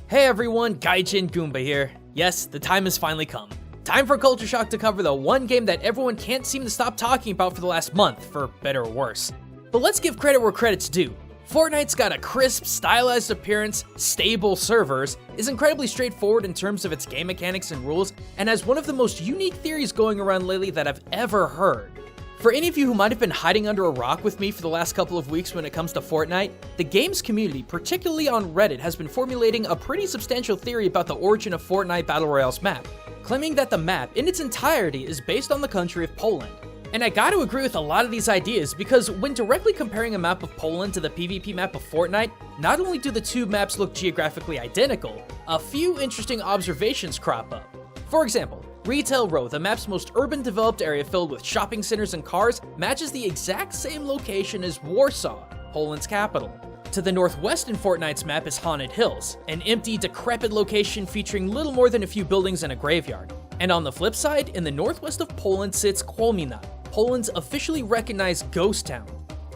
Hey everyone, Gaijin Goomba here. Yes, the time has finally come. Time for Culture Shock to cover the one game that everyone can't seem to stop talking about for the last month, for better or worse. But let's give credit where credit's due. Fortnite's got a crisp, stylized appearance, stable servers, is incredibly straightforward in terms of its game mechanics and rules, and has one of the most unique theories going around lately that I've ever heard. For any of you who might have been hiding under a rock with me for the last couple of weeks when it comes to Fortnite, the game's community, particularly on Reddit, has been formulating a pretty substantial theory about the origin of Fortnite Battle Royale's map, claiming that the map in its entirety is based on the country of Poland. And I gotta agree with a lot of these ideas, because when directly comparing a map of Poland to the PvP map of Fortnite, not only do the two maps look geographically identical, a few interesting observations crop up. For example, Retail Row, the map's most urban developed area filled with shopping centers and cars, matches the exact same location as Warsaw, Poland's capital. To the northwest in Fortnite's map is Haunted Hills, an empty, decrepit location featuring little more than a few buildings and a graveyard. And on the flip side, in the northwest of Poland sits Kłomina, Poland's officially recognized ghost town.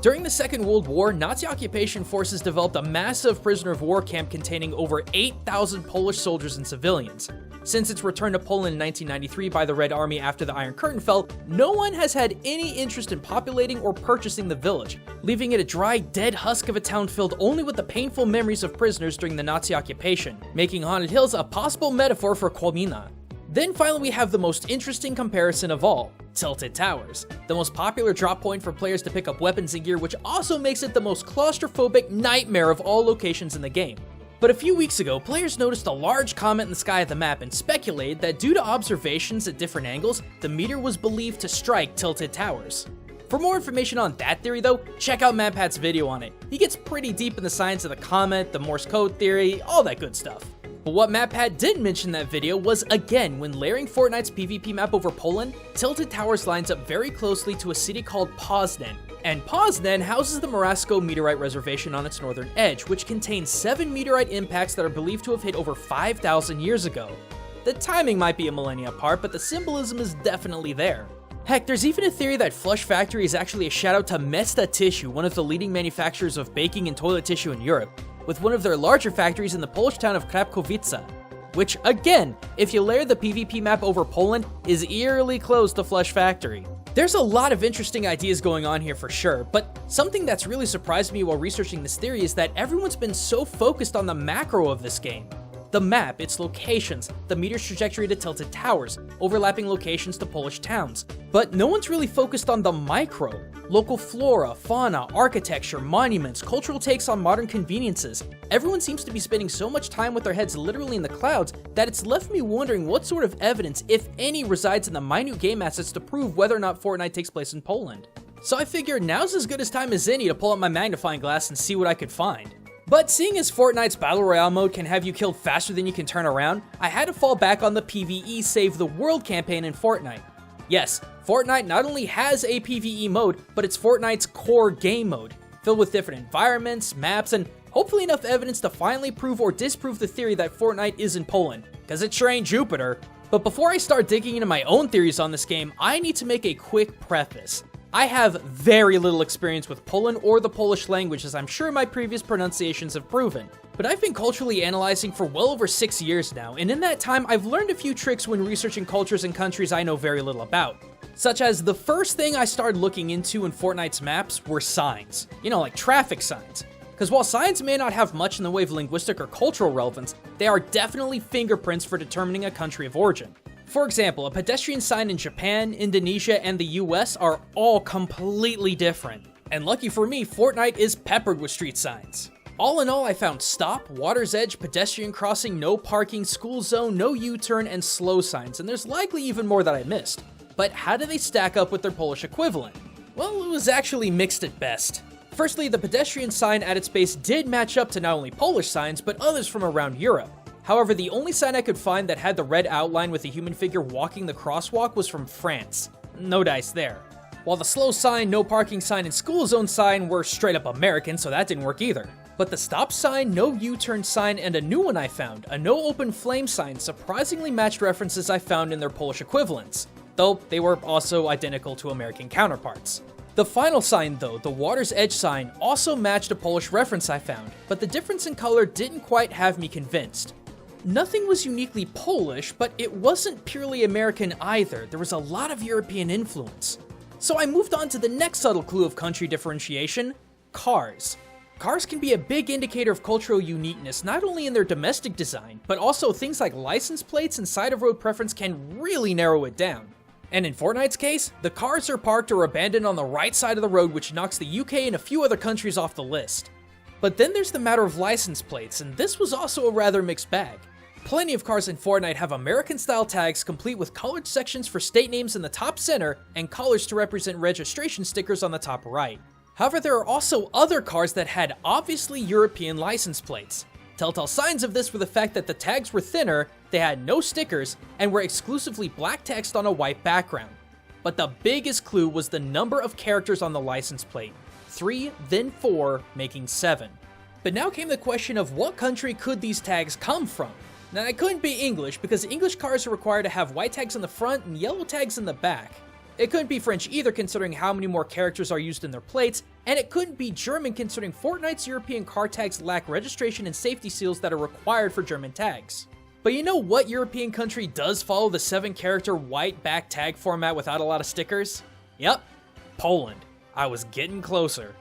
During the Second World War, Nazi occupation forces developed a massive prisoner of war camp containing over 8,000 Polish soldiers and civilians. Since its return to Poland in 1993 by the Red Army after the Iron Curtain fell, no one has had any interest in populating or purchasing the village, leaving it a dry, dead husk of a town filled only with the painful memories of prisoners during the Nazi occupation, making Haunted Hills a possible metaphor for Kłomina. Then finally we have the most interesting comparison of all, Tilted Towers, the most popular drop point for players to pick up weapons and gear, which also makes it the most claustrophobic nightmare of all locations in the game. But a few weeks ago, players noticed a large comet in the sky of the map and speculated that due to observations at different angles, the meteor was believed to strike Tilted Towers. For more information on that theory though, check out MatPat's video on it. He gets pretty deep in the science of the comet, the Morse code theory, all that good stuff. But what MatPat didn't mention in that video was, again, when layering Fortnite's PvP map over Poland, Tilted Towers lines up very closely to a city called Poznan. And Poznan houses the Morasko meteorite reservation on its northern edge, which contains 7 meteorite impacts that are believed to have hit over 5,000 years ago. The timing might be a millennia apart, but the symbolism is definitely there. Heck, there's even a theory that Flush Factory is actually a shout out to Mesta Tissue, one of the leading manufacturers of baking and toilet tissue in Europe, with one of their larger factories in the Polish town of Krapkowice, which, again, if you layer the PvP map over Poland, is eerily close to Flush Factory. There's a lot of interesting ideas going on here for sure, but something that's really surprised me while researching this theory is that everyone's been so focused on the macro of this game. The map, its locations, the meteor's trajectory to Tilted Towers, overlapping locations to Polish towns. But no one's really focused on the micro. Local flora, fauna, architecture, monuments, cultural takes on modern conveniences. Everyone seems to be spending so much time with their heads literally in the clouds that it's left me wondering what sort of evidence, if any, resides in the minute game assets to prove whether or not Fortnite takes place in Poland. So I figured now's as good a time as any to pull out my magnifying glass and see what I could find. But seeing as Fortnite's Battle Royale mode can have you killed faster than you can turn around, I had to fall back on the PvE Save the World campaign in Fortnite. Yes, Fortnite not only has a PvE mode, but it's Fortnite's core game mode, filled with different environments, maps, and hopefully enough evidence to finally prove or disprove the theory that Fortnite is in Poland, cause it sure ain't Jupiter. But before I start digging into my own theories on this game, I need to make a quick preface. I have very little experience with Poland or the Polish language, as I'm sure my previous pronunciations have proven. But I've been culturally analyzing for well over 6 years now, and in that time I've learned a few tricks when researching cultures and countries I know very little about. Such as the first thing I started looking into in Fortnite's maps were signs. You know, like traffic signs. Because while signs may not have much in the way of linguistic or cultural relevance, they are definitely fingerprints for determining a country of origin. For example, a pedestrian sign in Japan, Indonesia, and the US are all completely different. And lucky for me, Fortnite is peppered with street signs. All in all, I found stop, water's edge, pedestrian crossing, no parking, school zone, no U-turn, and slow signs, and there's likely even more that I missed. But how do they stack up with their Polish equivalent? Well, it was actually mixed at best. Firstly, the pedestrian sign at its base did match up to not only Polish signs, but others from around Europe. However, the only sign I could find that had the red outline with a human figure walking the crosswalk was from France. No dice there. While the slow sign, no parking sign, and school zone sign were straight up American, so that didn't work either. But the stop sign, no U-turn sign, and a new one I found, a no open flame sign, surprisingly matched references I found in their Polish equivalents, though they were also identical to American counterparts. The final sign though, the water's edge sign, also matched a Polish reference I found, but the difference in color didn't quite have me convinced. Nothing was uniquely Polish, but it wasn't purely American either. There was a lot of European influence. So I moved on to the next subtle clue of country differentiation: cars. Cars can be a big indicator of cultural uniqueness, not only in their domestic design, but also things like license plates and side-of-road preference can really narrow it down. And in Fortnite's case, the cars are parked or abandoned on the right side of the road, which knocks the UK and a few other countries off the list. But then there's the matter of license plates, and this was also a rather mixed bag. Plenty of cars in Fortnite have American-style tags complete with colored sections for state names in the top center and colors to represent registration stickers on the top right. However, there are also other cars that had obviously European license plates. Telltale signs of this were the fact that the tags were thinner, they had no stickers, and were exclusively black text on a white background. But the biggest clue was the number of characters on the license plate: 3, then 4, making 7. But now came the question of what country could these tags come from? Now, it couldn't be English, because English cars are required to have white tags in the front and yellow tags in the back. It couldn't be French either, considering how many more characters are used in their plates, and it couldn't be German, considering Fortnite's European car tags lack registration and safety seals that are required for German tags. But you know what European country does follow the 7-character white back tag format without a lot of stickers? Yep, Poland. I was getting closer.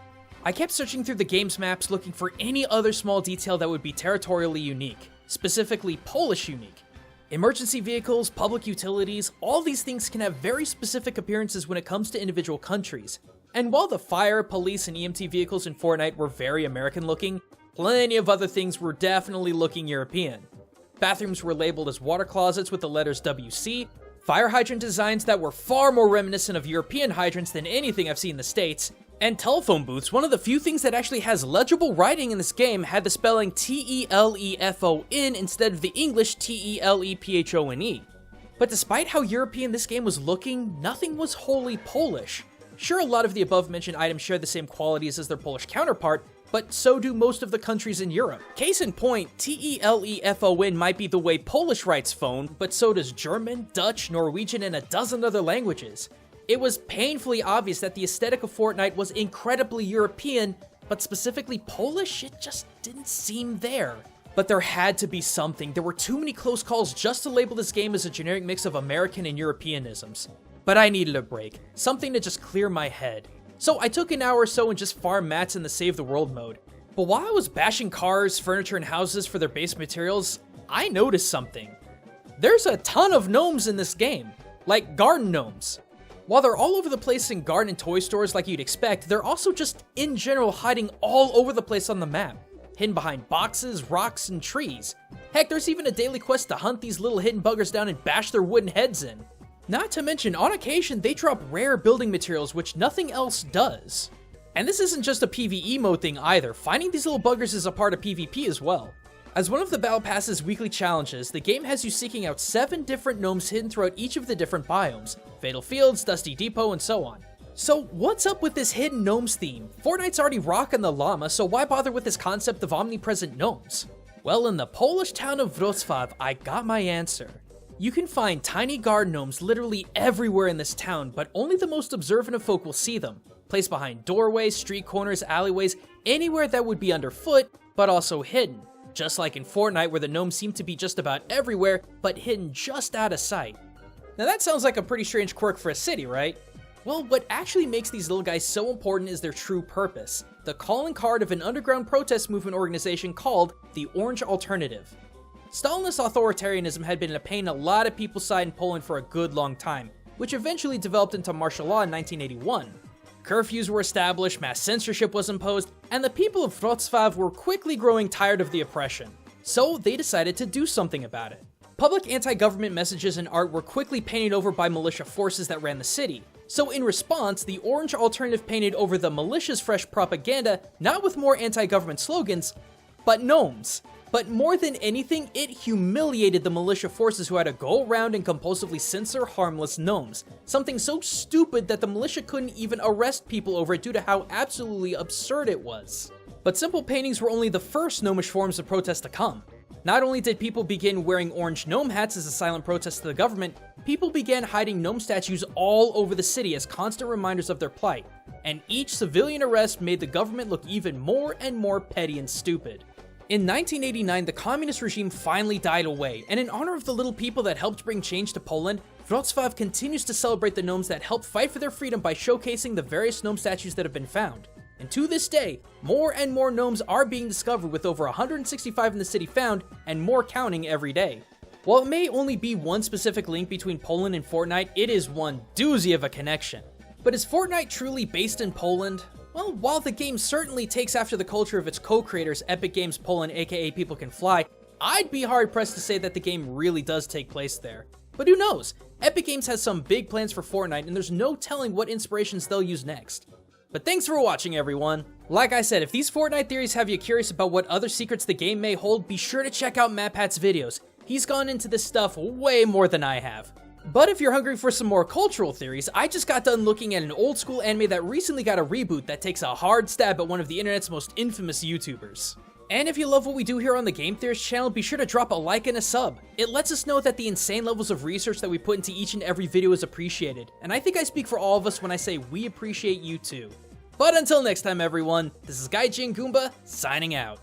I kept searching through the game's maps looking for any other small detail that would be territorially unique, specifically Polish unique. Emergency vehicles, public utilities, all these things can have very specific appearances when it comes to individual countries. And while the fire, police, and EMT vehicles in Fortnite were very American looking, plenty of other things were definitely looking European. Bathrooms were labeled as water closets with the letters WC, fire hydrant designs that were far more reminiscent of European hydrants than anything I've seen in the States, and telephone booths, one of the few things that actually has legible writing in this game, had the spelling Telefon instead of the English Telephone. But despite how European this game was looking, nothing was wholly Polish. Sure, a lot of the above-mentioned items share the same qualities as their Polish counterpart, but so do most of the countries in Europe. Case in point, Telefon might be the way Polish writes phone, but so does German, Dutch, Norwegian, and a dozen other languages. It was painfully obvious that the aesthetic of Fortnite was incredibly European, but specifically Polish, it just didn't seem there. But there had to be something. There were too many close calls just to label this game as a generic mix of American and Europeanisms. But I needed a break, something to just clear my head. So I took an hour or so and just farmed mats in the Save the World mode. But while I was bashing cars, furniture, and houses for their base materials, I noticed something. There's a ton of gnomes in this game, like garden gnomes. While they're all over the place in garden and toy stores like you'd expect, they're also just in general hiding all over the place on the map, hidden behind boxes, rocks, and trees. Heck, there's even a daily quest to hunt these little hidden buggers down and bash their wooden heads in. Not to mention, on occasion, they drop rare building materials which nothing else does. And this isn't just a PvE mode thing either, finding these little buggers is a part of PvP as well. As one of the Battle Pass's weekly challenges, the game has you seeking out 7 different gnomes hidden throughout each of the different biomes: Fatal Fields, Dusty Depot, and so on. So what's up with this hidden gnomes theme? Fortnite's already rocking the llama, so why bother with this concept of omnipresent gnomes? Well, in the Polish town of Wrocław, I got my answer. You can find tiny garden gnomes literally everywhere in this town, but only the most observant of folk will see them. Placed behind doorways, street corners, alleyways, anywhere that would be underfoot, but also hidden. Just like in Fortnite, where the gnomes seem to be just about everywhere, but hidden just out of sight. Now that sounds like a pretty strange quirk for a city, right? Well, what actually makes these little guys so important is their true purpose, the calling card of an underground protest movement organization called the Orange Alternative. Stalinist authoritarianism had been a pain in a lot of people's side in Poland for a good long time, which eventually developed into martial law in 1981. Curfews were established, mass censorship was imposed, and the people of Wrocław were quickly growing tired of the oppression. So they decided to do something about it. Public anti-government messages and art were quickly painted over by militia forces that ran the city. So in response, the Orange Alternative painted over the militia's fresh propaganda, not with more anti-government slogans, but gnomes. But more than anything, it humiliated the militia forces who had to go around and compulsively censor harmless gnomes. Something so stupid that the militia couldn't even arrest people over it due to how absolutely absurd it was. But simple paintings were only the first gnomish forms of protest to come. Not only did people begin wearing orange gnome hats as a silent protest to the government, people began hiding gnome statues all over the city as constant reminders of their plight. And each civilian arrest made the government look even more and more petty and stupid. In 1989, the communist regime finally died away, and in honor of the little people that helped bring change to Poland, Wrocław continues to celebrate the gnomes that helped fight for their freedom by showcasing the various gnome statues that have been found. And to this day, more and more gnomes are being discovered, with over 165 in the city found, and more counting every day. While it may only be one specific link between Poland and Fortnite, it is one doozy of a connection. But is Fortnite truly based in Poland? Well, while the game certainly takes after the culture of its co-creators, Epic Games Poland aka People Can Fly, I'd be hard pressed to say that the game really does take place there. But who knows? Epic Games has some big plans for Fortnite, and there's no telling what inspirations they'll use next. But thanks for watching, everyone. Like I said, if these Fortnite theories have you curious about what other secrets the game may hold, be sure to check out MatPat's videos. He's gone into this stuff way more than I have. But if you're hungry for some more cultural theories, I just got done looking at an old school anime that recently got a reboot that takes a hard stab at one of the internet's most infamous YouTubers. And if you love what we do here on the Game Theorists channel, be sure to drop a like and a sub. It lets us know that the insane levels of research that we put into each and every video is appreciated, and I think I speak for all of us when I say we appreciate you too. But until next time, everyone, this is Gaijin Goomba, signing out.